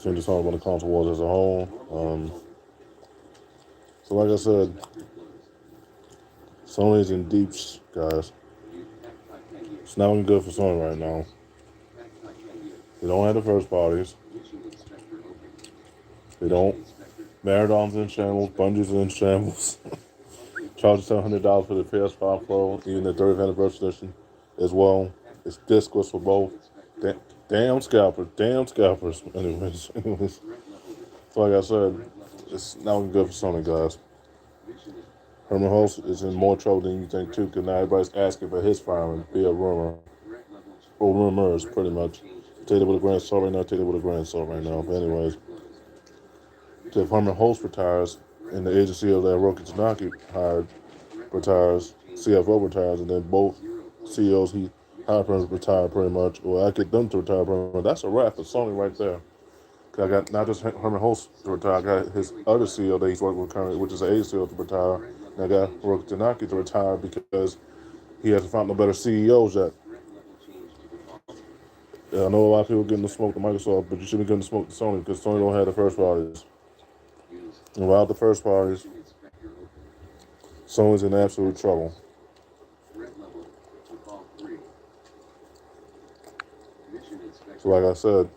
between the Sony and the console wars as a whole. So like I said, Sony's in deep, guys. It's not looking good for Sony right now. They don't have the first parties. They don't. Marathon's in shambles. Bungie's in shambles. Charges $700 for the PS5 Pro, even the 30th anniversary edition as well. It's discless for both. Damn scalpers. Damn scalpers. Anyways. So like I said, it's not looking good for Sony, guys. Herman Hulst is in more trouble than you think, too, because now everybody's asking for his firing via rumor. Or rumors, pretty much. Take it with a grain of salt right now, take it with a grain of salt right now. But anyways, if Herman Hulst retires and the agency of that Roki Tanaki hired retires, CFO retires, and then both CEOs he hired retire pretty much, or I get them to retire pretty much, that's a wrap for Sony right there. I got not just Herman Hulst to retire, I got his other CEO that he's working with currently, which is an agency to retire, and I got Roki Tanaki to retire because he hasn't found no better CEOs yet. Yeah, I know a lot of people getting the smoke to Microsoft, but you should be getting the smoke to Sony because Sony don't have the first parties. And without the first parties, Sony's in absolute trouble. So like I said,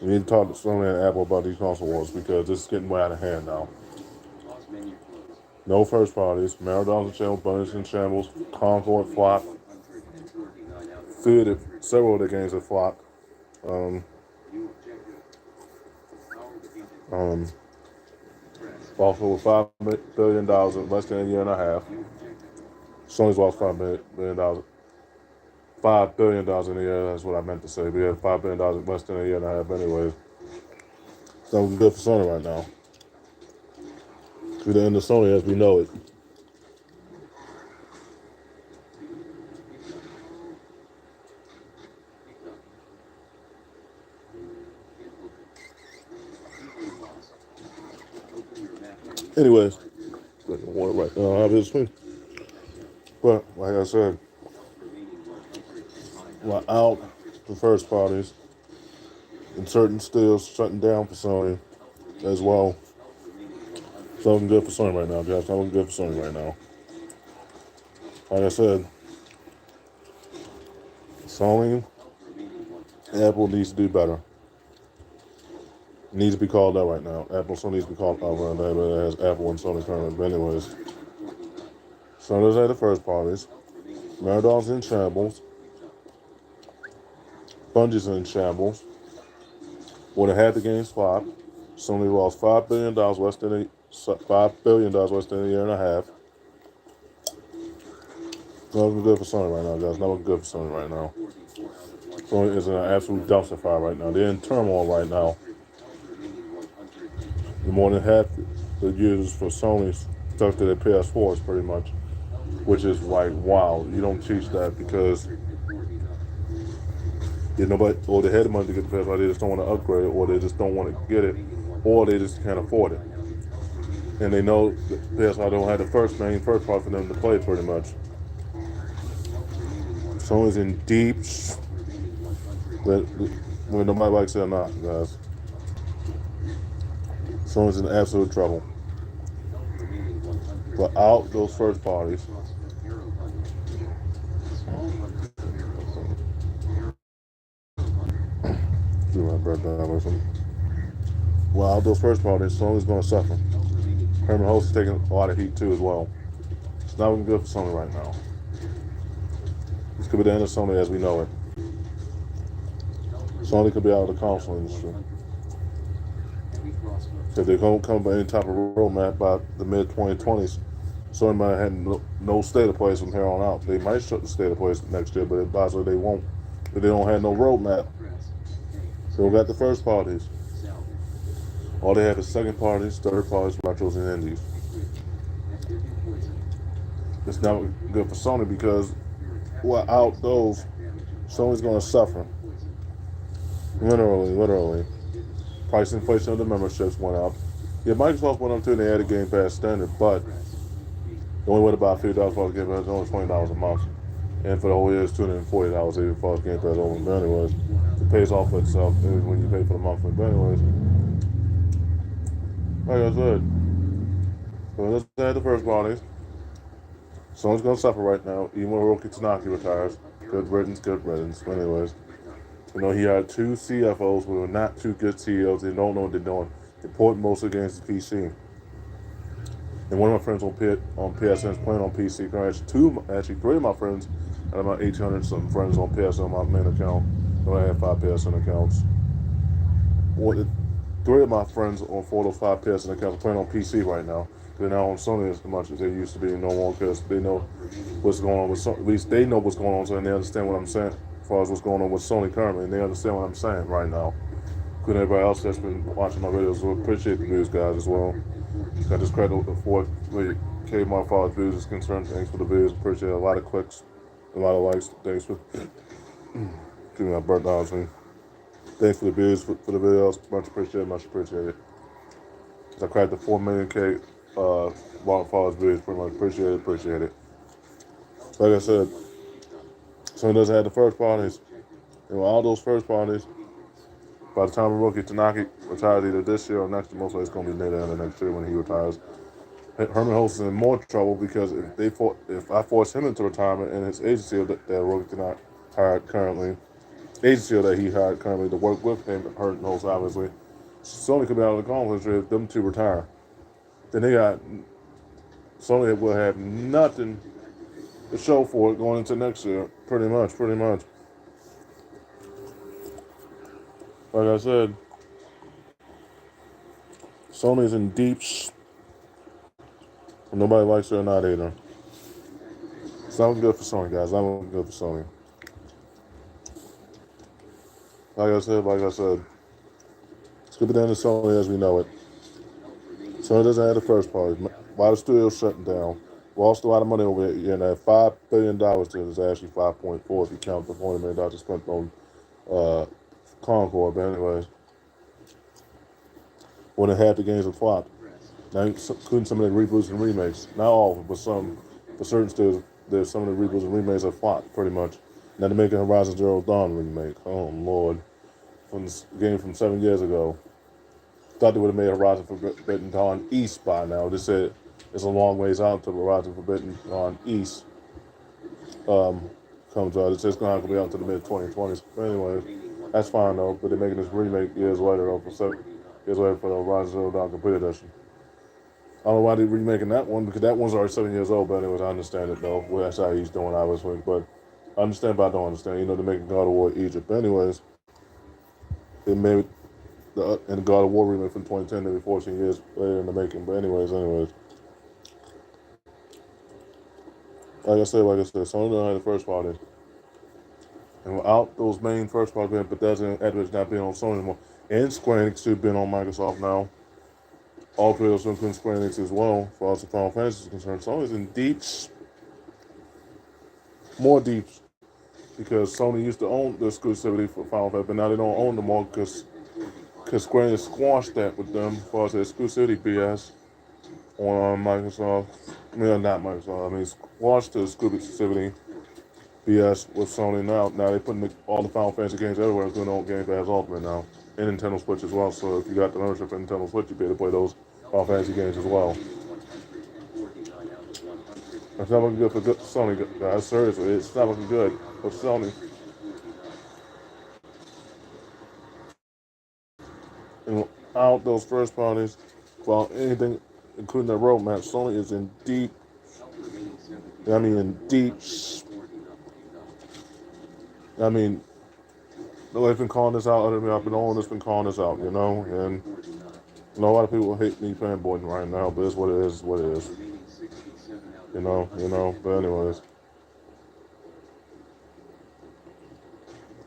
we need to talk to Sony and Apple about these console wars because this is getting way out of hand now. No first parties, Marathon's in shambles, Bunny's in shambles, Concord flopped. Several of the games have flopped. Also with $5 billion in less than a year and a half. Sony's lost $5 billion. $5 billion in a year, that's what I meant to say. We have $5 billion in less than a year and a half anyways. It's not good for Sony right now. To the end of Sony as we know it. Anyways, water right now, obviously. But like I said, we're out the first parties, and certain still shutting down for Sony as well. It's not looking good for Sony right now, guys. It's not looking good for Sony right now. Like I said, Sony, Apple needs to do better. Needs to be called out right now. Apple still needs to be called out right now, but it has Apple and Sony currently. But anyways, Sony's at the first parties. Marathon's in shambles. Bungie's in shambles. Would have had the games flop. Sony lost $5 billion less than a year and a half. Not looking good for Sony right now, guys. Not looking good for Sony right now. Sony is in an absolute dumpster fire right now. They're in turmoil right now. More than half the users for Sony stuck to their PS4s pretty much, which is like, wow, you don't teach that because nobody, or they had the money to get the PS4, they just don't want to upgrade it, or they just don't want to get it, or they just can't afford it. And they know the PS4 don't have the first part for them to play pretty much. Sony's in deep, but when nobody likes it or not, guys. Sony's in absolute trouble. Without those first parties, without those first parties, Sony's going to suffer. Herman Hulst is taking a lot of heat too as well. It's not looking good for Sony right now. This could be the end of Sony as we know it. Sony could be out of the console industry. If they don't come up with any type of roadmap by the mid-2020s, Sony might have no state of play from here on out. They might shut the state of play next year, but possibly they won't. But they don't have no roadmap. So we got the first parties. All they have is second parties, third parties, retros, and indies. It's not good for Sony because without those, Sony's going to suffer. Literally. Price inflation of the memberships went up. Yeah, Microsoft went up too and they added Game Pass Standard, but the only way to buy $50 for the Game Pass is only $20 a month. And for the whole year, it's $240 even for Game Pass only. But anyways, it pays off for itself when you pay for the monthly. But anyways, like I said, so let's add the first parties. Someone's gonna suffer right now, even when Roki Tanaki retires. Good riddance, good riddance. But anyways, he had two CFOs who are not two good CEOs. They don't know what they're doing. They port most of the games to PC. And one of my friends on PSN is playing on PC. Actually, three of my friends, and about 1,800 something friends on PSN on my main account. I have 5 PSN accounts. Three of my friends on 4 of those 5 PSN accounts are playing on PC right now. They're not on Sony as much as they used to be no more because they know what's going on with Sony. At least they know what's going on, so they understand what I'm saying as far as what's going on with Sony currently, and they understand what I'm saying right now. Including everybody else that's been watching my videos, so appreciate the views, guys, as well. I just credit the fourth K my father's views is concerned. Thanks for the videos. Appreciate it. A lot of clicks, a lot of likes. Thanks for giving my birthday on me. Thanks for the views, for the videos. Much appreciated, much appreciated. I cracked the 4 million K my father's views. Pretty much appreciate it. Like I said, Sony doesn't have the first parties. All those first parties, by the time Hiroki Tanaki retires either this year or next year, most likely it's going to be near the end of next year when he retires. Herman Hulse is in more trouble because if I force him into retirement and his agency that Hiroki Tanaki hired currently, agency that he hired currently to work with him, Herman Hulse obviously, Sony could be out of the conference if them two retire. Then Sony will have nothing to show for it going into next year, pretty much. Like I said, Sony's in deep nobody likes it or not either. It's not good for Sony, guys. Not good for Sony. Like I said, it's good for the end of Sony as we know it. Sony doesn't have the first party. Why the studio's shutting down? We lost a lot of money over here, and that $5 billion to is actually 5.4 if you count the $40 million spent on Concord. But anyways, when half the games are flopped. Now, including some of the reboots and remakes. Not all of them, but some. For certain studios, there's some of the reboots and remakes are flopped, pretty much. Now they're making Horizon Zero Dawn remake. Oh, Lord. From this game from 7 years ago. Thought they would have made Horizon Forbidden Dawn East by now. They said it's a long ways out until Horizon Forbidden Dawn East comes out. It says it's going to be out to the mid-2020s. But anyway, that's fine, though. But they're making this remake years later, years later for the Horizon Zero Dawn Complete Edition. I don't know why they're remaking that one, because that one's already 7 years old, but anyways, I understand it, though. Well, that's how he's doing, obviously. But I understand, but I don't understand. They're making God of War Egypt. But anyways, they made the God of War remake from 2010, maybe 14 years later in the making. But anyways. Like I said, Sony don't have the first party. And without those main first party being Bethesda and Edwards not being on Sony anymore, and Square Enix too being on Microsoft now, all three of those including Square Enix as well, as far as the Final Fantasy is concerned. Sony's in more deep, because Sony used to own the exclusivity for Final Fantasy, but now they don't own them all because Square Enix squashed that with them as far as the exclusivity BS on Microsoft. I mean, not Microsoft. I mean, squashed the exclusivity BS with Sony now. Now they're putting all the Final Fantasy games everywhere, including on Game Pass Ultimate now, and Nintendo Switch as well. So if you got the membership for Nintendo Switch, you'll be able to play those Final Fantasy games as well. It's not looking good for Sony, guys. Seriously, it's not looking good for Sony. And without those first parties, well, anything, including the roadmap, Sony is in deep. They've been calling this out. Other than I've been on this, been calling this out, and a lot of people hate me fanboying right now, but it's what it is. What it is. But anyways,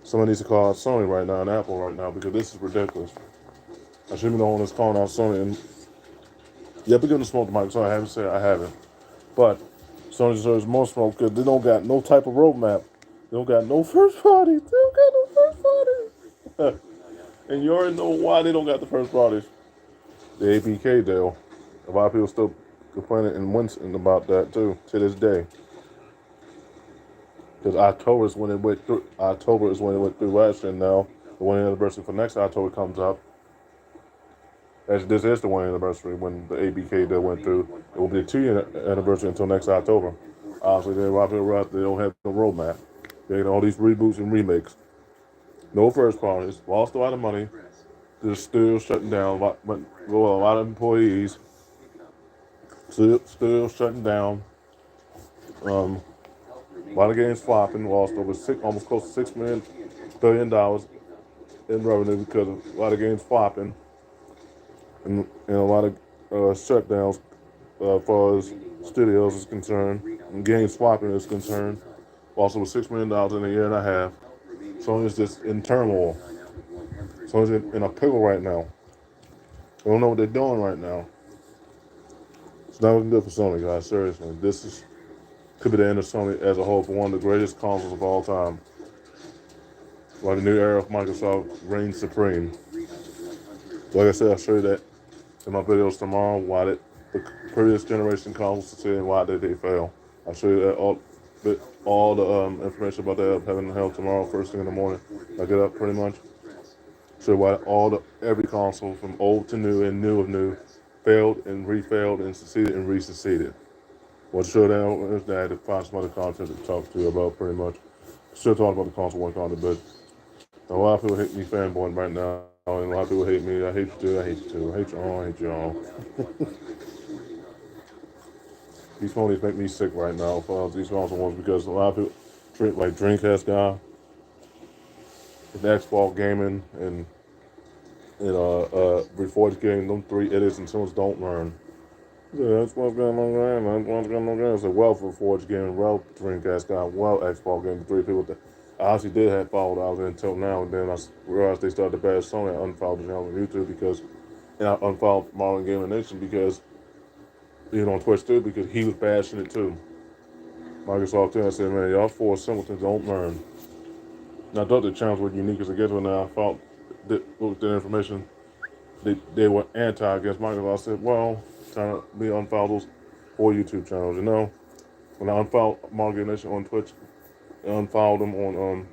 someone needs to call out Sony right now and Apple right now, because this is ridiculous. I shouldn't be the one that's calling out Sony. And yeah, we're gonna smoke the mic, so I haven't said I haven't. But Sony deserves more smoke because they don't got no type of roadmap. They don't got no first party. And you already know why they don't got the first parties. The APK deal. A lot of people still complaining and wincing about that too, to this day. Because October is when it went through. October is when it went through last year. Now the one anniversary for next October comes up. As this is the one anniversary when the ABK that went through. It will be a 2-year anniversary until next October. Obviously, there are a lot of people out there don't have no roadmap. They get all these reboots and remakes. No first parties. Lost a lot of money. They're still shutting down. A lot of employees still shutting down. A lot of games flopping. Lost over almost close to $6 billion in revenue because of a lot of games flopping and a lot of shutdowns as far as studios is concerned and game swapping is concerned. Also with $6 million in a year and a half. Sony's just in turmoil. Sony's in a pickle right now. They don't know what they're doing right now. It's not looking good for Sony, guys. Seriously, could be the end of Sony as a whole for one of the greatest consoles of all time. While the new era of Microsoft reigns supreme. Like I said, I'll show you that in my videos tomorrow. Why did the previous generation consoles succeed and why did they fail? I'll show you that all the information about that having held tomorrow first thing in the morning. I get up pretty much. Show why every console from old to new and new of new failed and refailed and succeeded and re-succeeded. What show down is that I had to find some other content to talk to you about pretty much. Still talking about the console one content, but a lot of people hate me fanboying right now, and a lot of people hate me. I hate you too. I hate you too. I hate you all. I hate you all. These ponies make me sick right now. These console ones because a lot of people like Dreamcast guy, and Xbox gaming, and Reforged gaming. Them three idiots and someone don't learn. Yeah, Xbox got no game. Xbox got no game. I said, well, for Forge Gaming, well, Dreamcast guy, well, Xbox Gaming, three people that I actually did have followed out until now, and then I realized they started to bash Sony. I unfollowed the channel on YouTube and I unfollowed Marlon Gaming Nation because, on Twitch too, because he was bashing it too. Microsoft too, I said, man, y'all four simpletons don't learn. And I thought the channels were unique as it gets, but now I found that looked at the information, they were anti against Microsoft. I said, well, trying to be unfollow those 4 YouTube channels, When I unfollowed Market Nation on Twitch, I unfollowed them on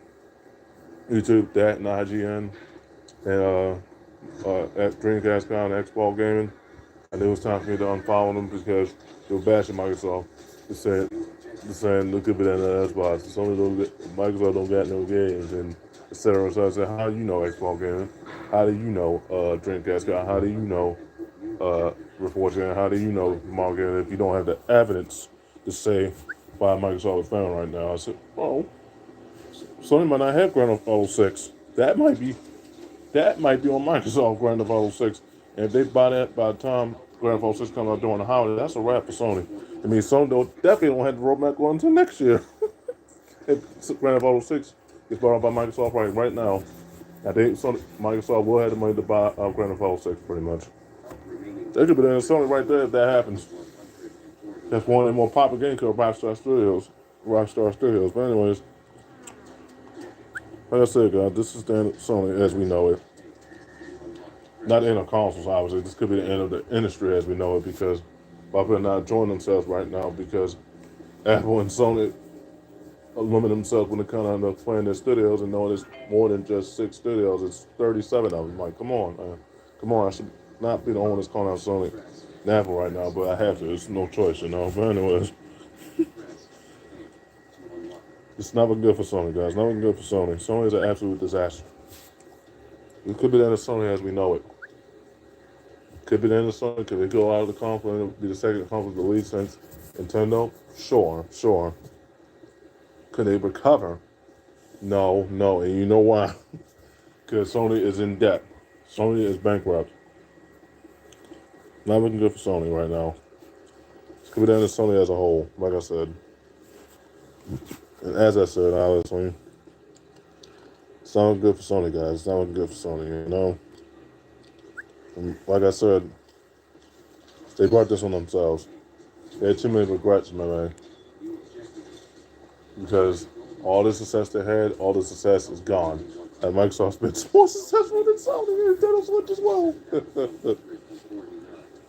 YouTube, that and IGN, and at Dreamcast Con and Xbox Gaming. And it was time for me to unfollow them because they were bashing Microsoft. They saying look at that Xbox. It's only Microsoft don't got no games and etc. So I said, how do you know Xbox Gaming? How do you know Dreamcast Con? How do you know Reforged? How do you know Market if you don't have the evidence to say why Microsoft is failing right now? I said, well, Sony might not have Grand Theft Auto 6. That might be on Microsoft Grand Theft Auto 6. And if they buy that by the time Grand Theft Auto 6 comes out during the holiday, that's a wrap for Sony. I mean, Sony definitely don't have the roadmap going until next year. If Grand Theft Auto 6 gets bought up by Microsoft right now, I think Microsoft will have the money to buy Grand Theft Auto 6 pretty much. That could be the Sony right there if that happens. That's one of the more popular games called Rockstar Studios. But anyways, like I said, guys, this is the end of Sony as we know it. Not the end of consoles, obviously. This could be the end of the industry as we know it because people are not enjoying themselves right now because Apple and Sony limit themselves when it comes to playing their studios and knowing it's more than just 6 studios. It's 37 of them. Like, come on, man. Come on, I should not be the one that's calling out Sony and Apple right now, but I have to. It's no choice, But anyways, it's not looking good for Sony, guys. Not looking good for Sony. Sony is an absolute disaster. It could be the end of Sony as we know it. Could be the end of Sony. Could they go out of the conference and be the second conference to lead since Nintendo? Sure. Could they recover? No. And you know why? Because Sony is in debt. Sony is bankrupt. Not looking good for Sony right now. It could be the end of Sony as a whole, like I said. And as I said, obviously, it's not looking good for Sony, guys. It's not looking good for Sony, And like I said, they brought this on themselves. They had too many regrets, my man. Because all the success they had, all the success is gone. And Microsoft's been more successful than Sony and Nintendo Switch as well.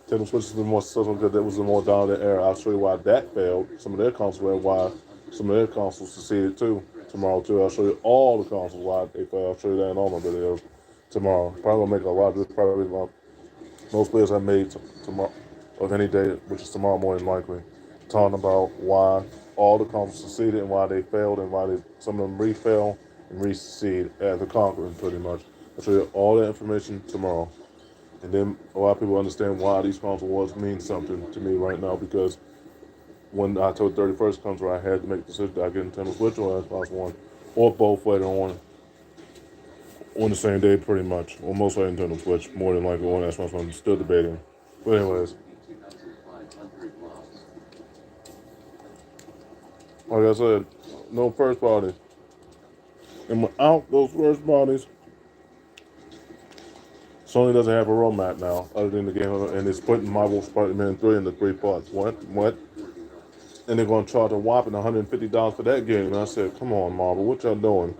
Nintendo Switch has been more successful because that was a more dominant era. I'll show you why that failed. Some of their consoles why some of their consoles succeeded too tomorrow too. I'll show you all the consoles why they failed. I'll show you that in all my videos tomorrow. Probably gonna make a lot of this. Probably most videos I made tomorrow of any day, which is tomorrow morning likely, talking about why all the consoles succeeded and why they failed and why some of them refail and resucceed after conquering pretty much. I'll show you all that information tomorrow. And then a lot of people understand why these console wars mean something to me right now, because when October 31st comes where I had to make the decision that I get Nintendo Switch or Xbox One, or both later on the same day pretty much. Or most likely Nintendo Switch, more than likely on Xbox One, still debating. But anyways, like I said, no first parties. And without those first parties, Sony doesn't have a roadmap now, other than the game, and it's putting Marvel Spider-Man 3 into 3 parts. What? And they're going to charge a whopping $150 for that game. And I said, come on, Marvel, what y'all doing?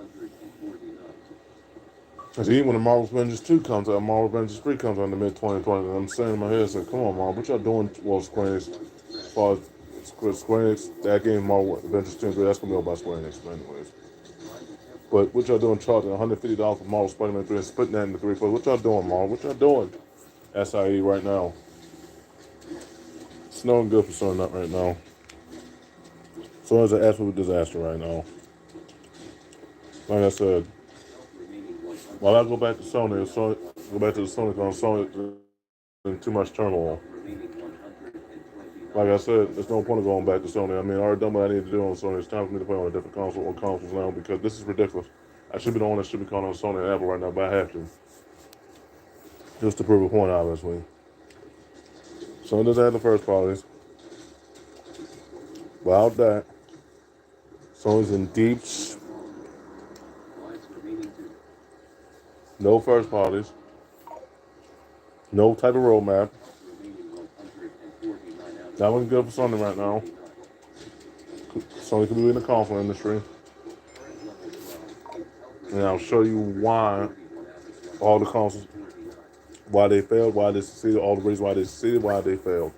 Because even when the Marvel Avengers 2 comes out, Marvel Avengers 3 comes out in the mid-2020, and I'm saying in my head, I said, come on, Marvel, what y'all doing? Well, Square Enix, as far as Square Enix, that game, Marvel Avengers 2 and 3, that's going to be all by Square Enix, anyways. But what y'all doing charging $150 for Marvel Spider-Man 3 and splitting that into 3 parts? What y'all doing, Marvel? What y'all doing? SIE right now. It's no good for Sony right now. So it's an absolute disaster right now. Like I said, while I go back to Sony, go back to the Sony console, Sony in too much turmoil. Like I said, there's no point of going back to Sony. I mean, I already done what I need to do on Sony. It's time for me to play on a different console or consoles now, because this is ridiculous. I should be the one that should be calling on Sony and Apple right now, but I have to. Just to prove a point, obviously. Sony doesn't have the first parties. Without that, Sony's in deep. No first parties. No type of roadmap. That one's good for Sony right now. Sony could be in the console industry. And I'll show you why all the consoles, why they failed, why they succeeded, all the reasons why they succeeded, why they failed.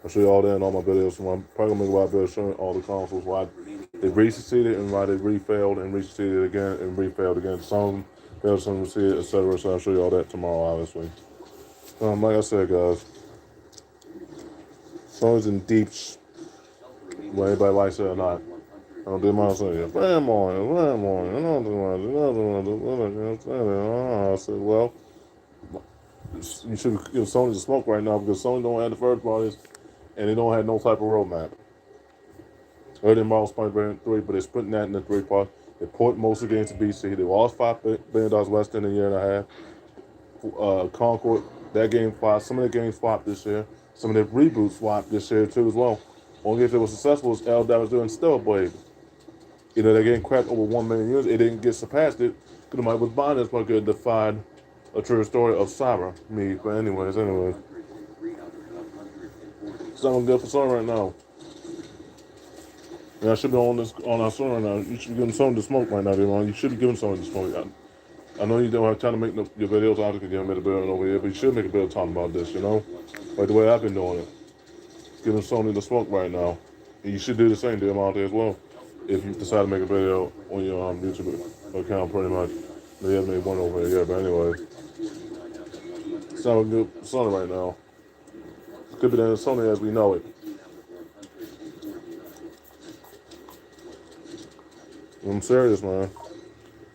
I'll show you all that in all my videos. So I'm probably going to make a lot of videos showing all the consoles, why they re-succeeded and why they re-failed and re-succeeded again and re-failed again. Some failed, some succeeded, etc. So I'll show you all that tomorrow, obviously. Like I said, guys, Sony's in deep, whether anybody likes it or not. I don't do my saying, ram on it. I don't do my I said, well, you should give Sony the smoke right now, because Sony don't have the first parties and they don't have no type of roadmap. Other than Marvel Spider-Man 3, but they're splitting that into 3 parts. They put most of the games to BC. They lost $5 billion less than a year and a half. Concord, that game flopped. Some of the games flopped this year. Some of the reboots flopped this year too as well. Only if it was successful is L that was doing Stellar Blade. You know, they're getting cracked over 1 million units. It didn't get surpassed it because nobody was buying this one could define a true story of cyber me. But anyways. Something good for Sony right now. And I should be on our Sony right now. You should be giving Sony the smoke right now, everyone. You should be giving Sony the smoke. I know you don't have time to make your videos out because you haven't made a video over here, but you should make a video talking about this, you know? Like the way I've been doing it. Giving Sony the smoke right now. And you should do the same deal out there as well. If you decide to make a video on your YouTube account, pretty much. They haven't made one over here yet, but anyway. It's not good for Sony right now. It could be the end of Sony as we know it. I'm serious, man.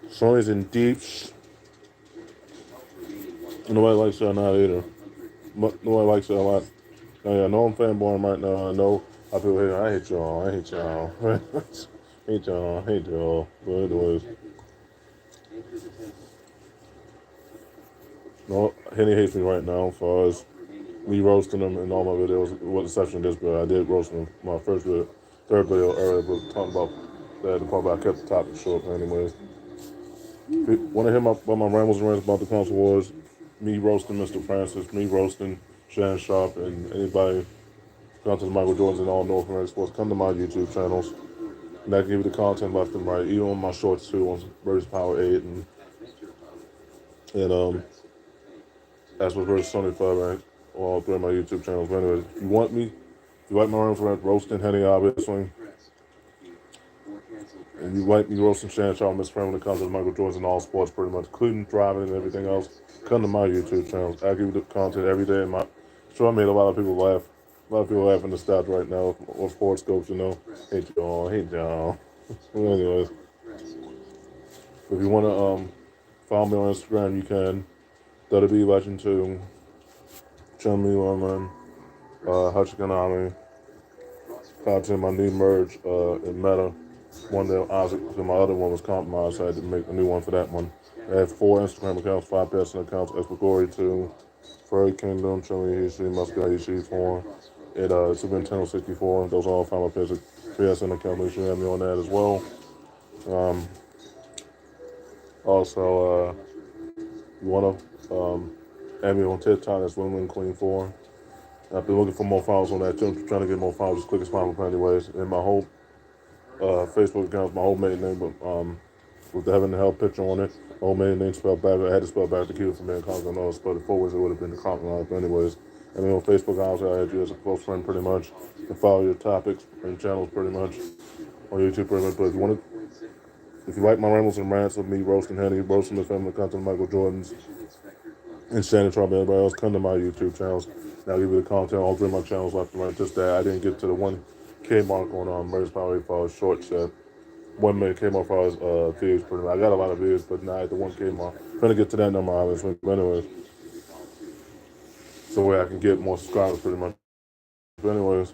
Sony's in deep. Nobody likes that not either. Nobody likes that a lot. I know I'm fanboying right now. I know I feel hate. I hate y'all. I hate y'all. But anyways. No, Henny hates me right now as far as me roasting them in all my videos. With the exception of this, but I did roast them my third video earlier, but talking about that, the part about I kept the topic short. Anyways. If you want to hear my rambles and rants about the console wars, me roasting Mr. Francis, me roasting Shannon Sharp, and anybody gone to the Michael Jordans and all North American sports, come to my YouTube channels. And I give you the content left and right, even on my shorts too, on Versus Power 8 and that's what Versus Sony 5 right, on all 3 of my YouTube channels. But anyway, if you like my rambles and rants, roasting Henny, obviously, And you like me roasting Shannon Sharp, Miss Friend when it comes to Michael Jordan and all sports pretty much, including driving and everything else. Come to my YouTube channel. I give you the content every day. Sure, I made a lot of people laugh. A lot of people laughing the stats right now on sports scopes, you know. Hey John, hey John. Well, anyways, if you want to follow me on Instagram, you can. That'll be Legend 2. Channel me on Hutchikanami. Content my new merge in Meta. One that obviously my other one was compromised, so I had to make a new one for that one. I have 4 Instagram accounts, 5 PSN accounts, Espagori 2, Furry Kingdom, Chili Hishi, Muscat Hishi 4, and Super Nintendo 64. Those are all Final PSN accounts. Make sure you have me on that as well. Also, you want to add me on TikTok, that's Women Queen 4. I've been looking for more followers on that too. I'm trying to get more followers as quick as possible anyways. And my whole Facebook account is my whole maiden name, but with having the help picture on it, my whole maiden name spelled back. I had to spell back to keep it from being compromised. I know I spelled it forwards, it would have been compromised. But anyways, I mean on Facebook, obviously I had you as a close friend pretty much, and follow your topics and channels pretty much on YouTube pretty much. But if you like my rambles and rants of me roasting Henny, roasting the family content of Michael Jordan's, and Shannon Sharp and everybody else, come to my YouTube channels. And I'll give you the content on all 3 of my channels left and right. Just that I didn't get to the 1K mark on Murder's Power 8 for short set. 1 minute K mark for views pretty much. I got a lot of views, but not at the 1K mark. Trying to get to that number obviously. But anyways, so way I can get more subscribers pretty much. But anyways,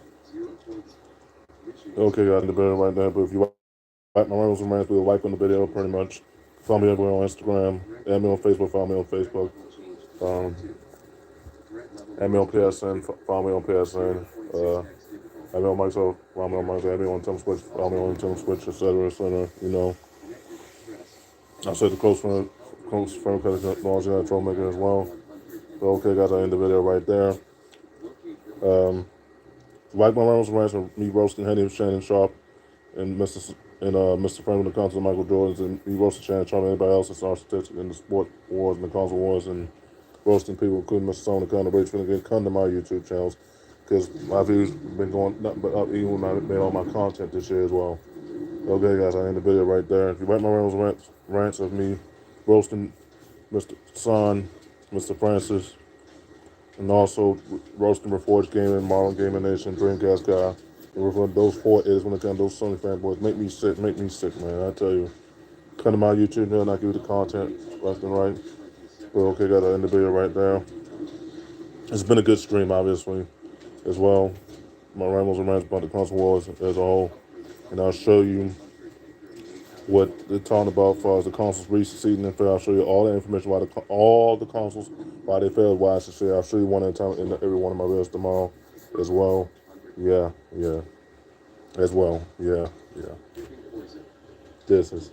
okay guys, in the video right now. But if you like my rambles and rants, leave a like on the video pretty much. Follow me everywhere on Instagram. Add me on Facebook. Follow me on Facebook. Add me on PSN, follow me on PSN. Add me on myself, follow me on myself. Add me on Tim Switch, follow me on Tim Switch, etc. You know, I said the close friend because launching that troublemaker as well. So okay, guys, I end the video right there. Like my Ramos rants with me roasting Henny, Shannon Sharp, and Mr. Frank when it comes to Michael Jordan's, and me roasting Shannon Sharp and anybody else that's narcissistic in the sport wars and the console wars and roasting people, including Mr. Stone, the kind of rage finna come to my YouTube channels because my views have been going nothing but up even when I made all my content this year as well. Okay, guys, I end the video right there. If you like my rants of me roasting Mr. Son, Mr. Francis, and also roasting Reforged Gaming, Marlon Gaming Nation, Dreamcast Guy, and those 4 is when it comes to those Sony fanboys, make me sick, man. I tell you, come to my YouTube channel and I give you the content left and right. But okay, guys, I end the video right there. It's been a good stream, obviously, as well. My rambles and rants about the console wars as a whole. And I'll show you what they're talking about as far as the consoles reseeding and fail. I'll show you all the information about all the consoles, why they failed, why I should say. I'll show you one at a time in every one of my videos tomorrow as well. Yeah. As well. Yeah. This is...